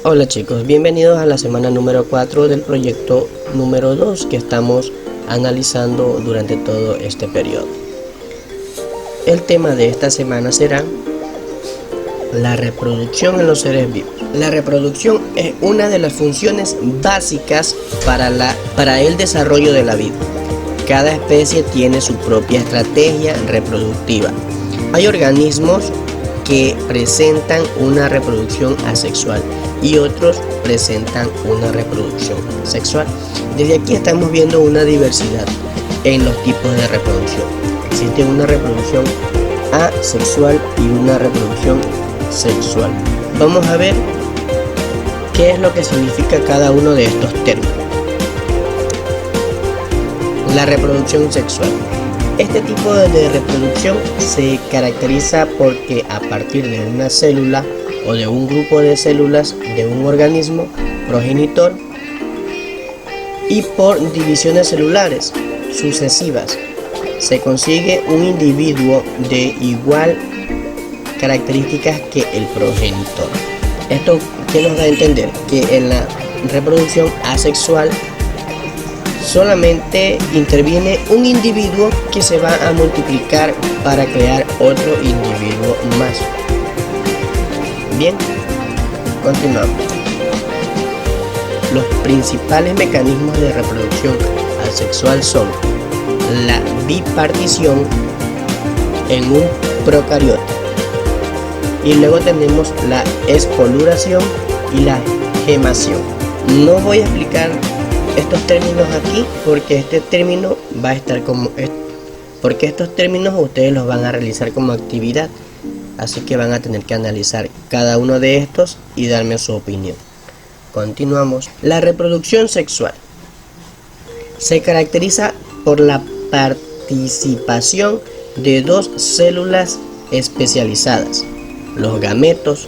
Hola chicos, bienvenidos a la semana número 4 del proyecto número 2 que estamos analizando durante todo este periodo. El tema de esta semana será la reproducción en los seres vivos. La reproducción es una de las funciones básicas para el desarrollo de la vida. Cada especie tiene su propia estrategia reproductiva. Hay organismos que presentan una reproducción asexual y otros presentan una reproducción sexual. Desde aquí estamos viendo una diversidad en los tipos de reproducción. Existe una reproducción asexual y una reproducción sexual. Vamos a ver qué es lo que significa cada uno de estos términos. La reproducción sexual. Este tipo de reproducción se caracteriza porque a partir de una célula o de un grupo de células de un organismo progenitor y por divisiones celulares sucesivas se consigue un individuo de igual características que el progenitor. Esto ¿qué nos da a entender? Que en la reproducción asexual solamente interviene un individuo que se va a multiplicar para crear otro individuo más. Bien, continuamos. Los principales mecanismos de reproducción asexual son la bipartición en un procariota y luego tenemos la espoluración y la gemación. No voy a explicar estos términos aquí porque este término va a estar porque estos términos ustedes los van a realizar como actividad, así que van a tener que analizar cada uno de estos y darme su opinión. Continuamos. La reproducción sexual se caracteriza por la participación de dos células especializadas, los gametos,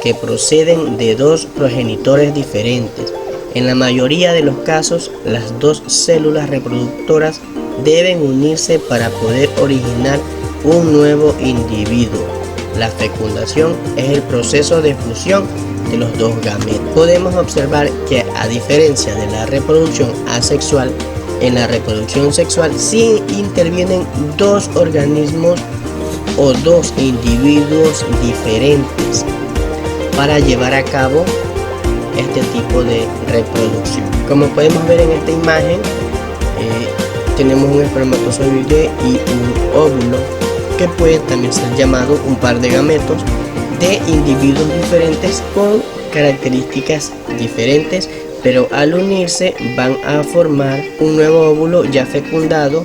que proceden de dos progenitores diferentes. En la mayoría de los casos, las dos células reproductoras deben unirse para poder originar un nuevo individuo. La fecundación es el proceso de fusión de los dos gametos. Podemos observar que, a diferencia de la reproducción asexual, en la reproducción sexual sí intervienen dos organismos o dos individuos diferentes para llevar a cabo este tipo de reproducción. Como podemos ver en esta imagen, tenemos un espermatozoide y un óvulo, que puede también ser llamado un par de gametos de individuos diferentes con características diferentes, pero al unirse van a formar un nuevo óvulo ya fecundado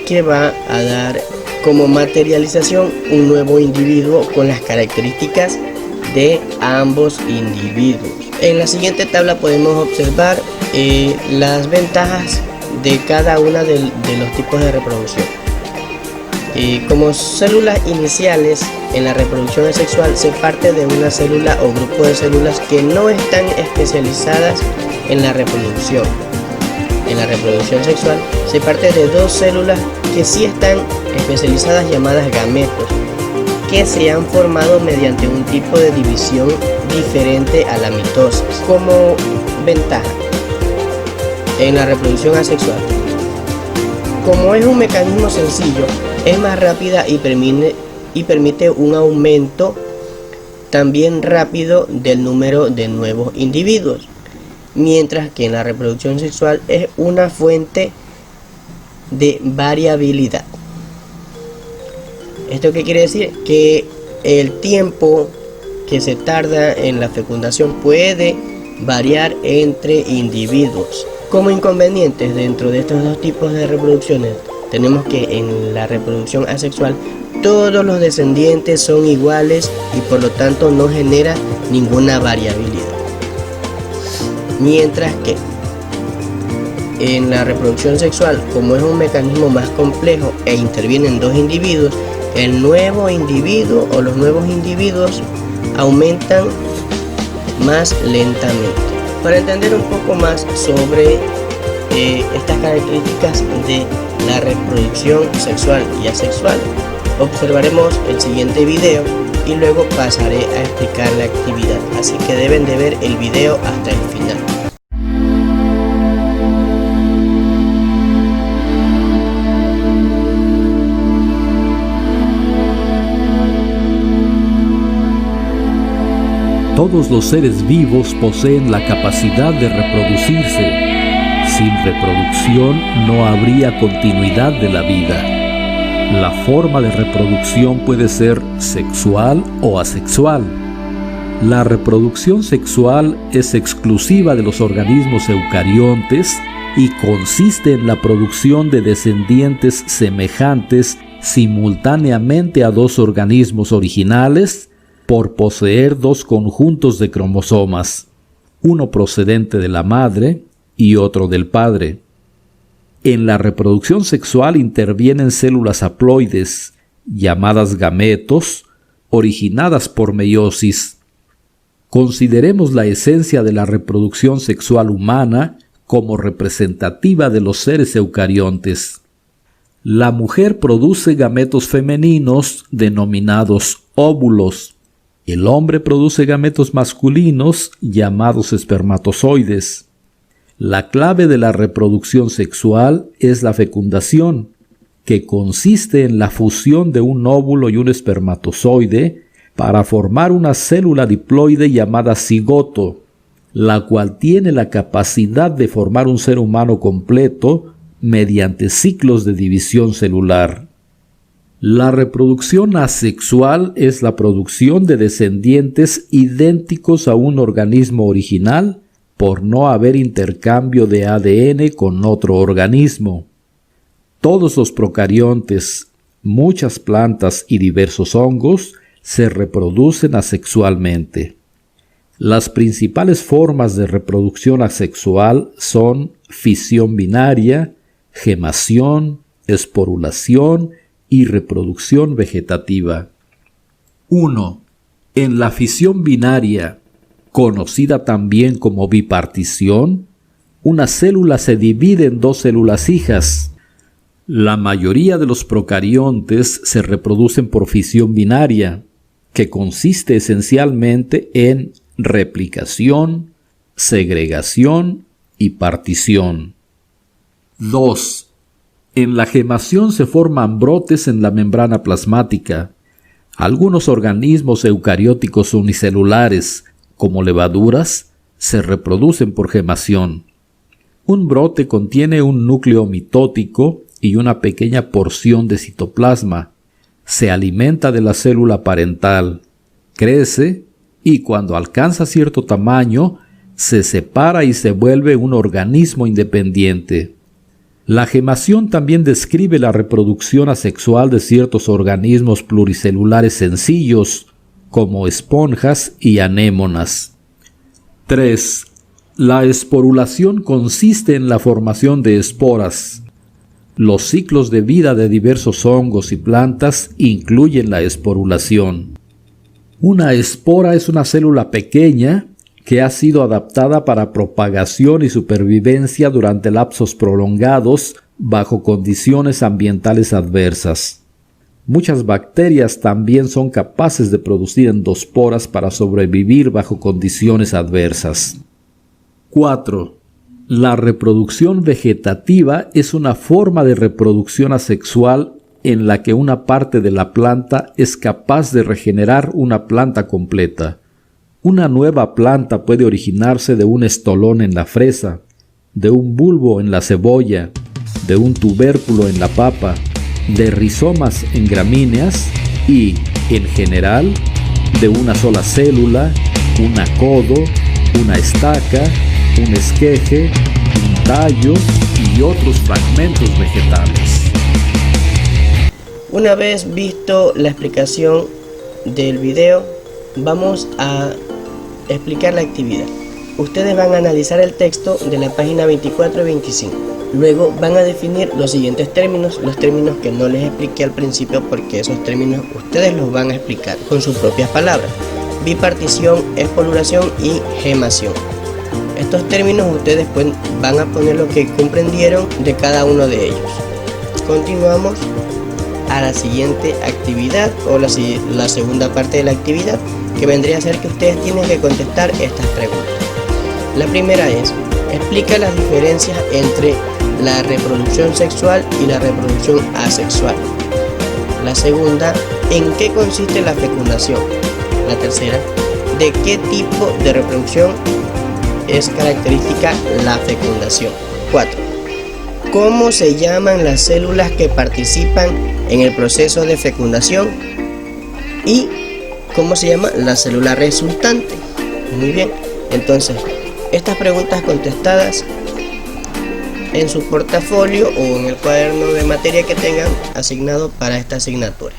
que va a dar como materialización un nuevo individuo con las características de ambos individuos. En la siguiente tabla podemos observar las ventajas de cada una de los tipos de reproducción. Como células iniciales en la reproducción asexual se parte de una célula o grupo de células que no están especializadas en la reproducción. En la reproducción sexual se parte de dos células que sí están especializadas, llamadas gametos, que se han formado mediante un tipo de división diferente a la mitosis. Como ventaja en la reproducción asexual, como es un mecanismo sencillo, es más rápida y permite un aumento también rápido del número de nuevos individuos, mientras que en la reproducción sexual es una fuente de variabilidad. ¿Esto qué quiere decir? Que el tiempo que se tarda en la fecundación puede variar entre individuos. Como inconvenientes dentro de estos dos tipos de reproducciones, tenemos que en la reproducción asexual todos los descendientes son iguales y por lo tanto no genera ninguna variabilidad. Mientras que en la reproducción sexual, como es un mecanismo más complejo e intervienen dos individuos, el nuevo individuo o los nuevos individuos aumentan más lentamente. Para entender un poco más sobre estas características de la reproducción sexual y asexual, observaremos el siguiente video y luego pasaré a explicar la actividad, así que deben de ver el video hasta el final. Todos los seres vivos poseen la capacidad de reproducirse. Sin reproducción no habría continuidad de la vida. La forma de reproducción puede ser sexual o asexual. La reproducción sexual es exclusiva de los organismos eucariontes y consiste en la producción de descendientes semejantes simultáneamente a dos organismos originales por poseer dos conjuntos de cromosomas, uno procedente de la madre y otro del padre. En la reproducción sexual intervienen células haploides, llamadas gametos, originadas por meiosis. Consideremos la esencia de la reproducción sexual humana como representativa de los seres eucariontes. La mujer produce gametos femeninos denominados óvulos. El hombre produce gametos masculinos llamados espermatozoides. La clave de la reproducción sexual es la fecundación, que consiste en la fusión de un óvulo y un espermatozoide para formar una célula diploide llamada cigoto, la cual tiene la capacidad de formar un ser humano completo mediante ciclos de división celular. La reproducción asexual es la producción de descendientes idénticos a un organismo original por no haber intercambio de ADN con otro organismo. Todos los procariontes, muchas plantas y diversos hongos se reproducen asexualmente. Las principales formas de reproducción asexual son fisión binaria, gemación, esporulación y reproducción vegetativa. 1. En la fisión binaria, conocida también como bipartición, una célula se divide en dos células hijas. La mayoría de los procariontes se reproducen por fisión binaria, que consiste esencialmente en replicación, segregación y partición. 2. En la gemación se forman brotes en la membrana plasmática. Algunos organismos eucarióticos unicelulares, como levaduras, se reproducen por gemación. Un brote contiene un núcleo mitótico y una pequeña porción de citoplasma. Se alimenta de la célula parental, crece y cuando alcanza cierto tamaño, se separa y se vuelve un organismo independiente. La gemación también describe la reproducción asexual de ciertos organismos pluricelulares sencillos, como esponjas y anémonas. 3. La esporulación consiste en la formación de esporas. Los ciclos de vida de diversos hongos y plantas incluyen la esporulación. Una espora es una célula pequeña que ha sido adaptada para propagación y supervivencia durante lapsos prolongados bajo condiciones ambientales adversas. Muchas bacterias también son capaces de producir endosporas para sobrevivir bajo condiciones adversas. 4. La reproducción vegetativa es una forma de reproducción asexual en la que una parte de la planta es capaz de regenerar una planta completa. Una nueva planta puede originarse de un estolón en la fresa, de un bulbo en la cebolla, de un tubérculo en la papa, de rizomas en gramíneas y, en general, de una sola célula, un acodo, una estaca, un esqueje, un tallo y otros fragmentos vegetales. Una vez visto la explicación del video, vamos a explicar la actividad. Ustedes van a analizar el texto de la página 24 y 25. Luego van a definir los siguientes términos, los términos que no les expliqué al principio porque esos términos ustedes los van a explicar con sus propias palabras. Bipartición, esporulación y gemación. Estos términos ustedes van a poner lo que comprendieron de cada uno de ellos. Continuamos a la siguiente actividad o la segunda parte de la actividad, que vendría a ser que ustedes tienen que contestar estas preguntas. La primera es: explica las diferencias entre la reproducción sexual y la reproducción asexual. La segunda: ¿en qué consiste la fecundación? La tercera: ¿de qué tipo de reproducción es característica la fecundación? 4. ¿Cómo se llaman las células que participan en el proceso de fecundación? ¿Y cómo se llama la célula resultante? Muy bien, entonces estas preguntas contestadas en su portafolio o en el cuaderno de materia que tengan asignado para esta asignatura.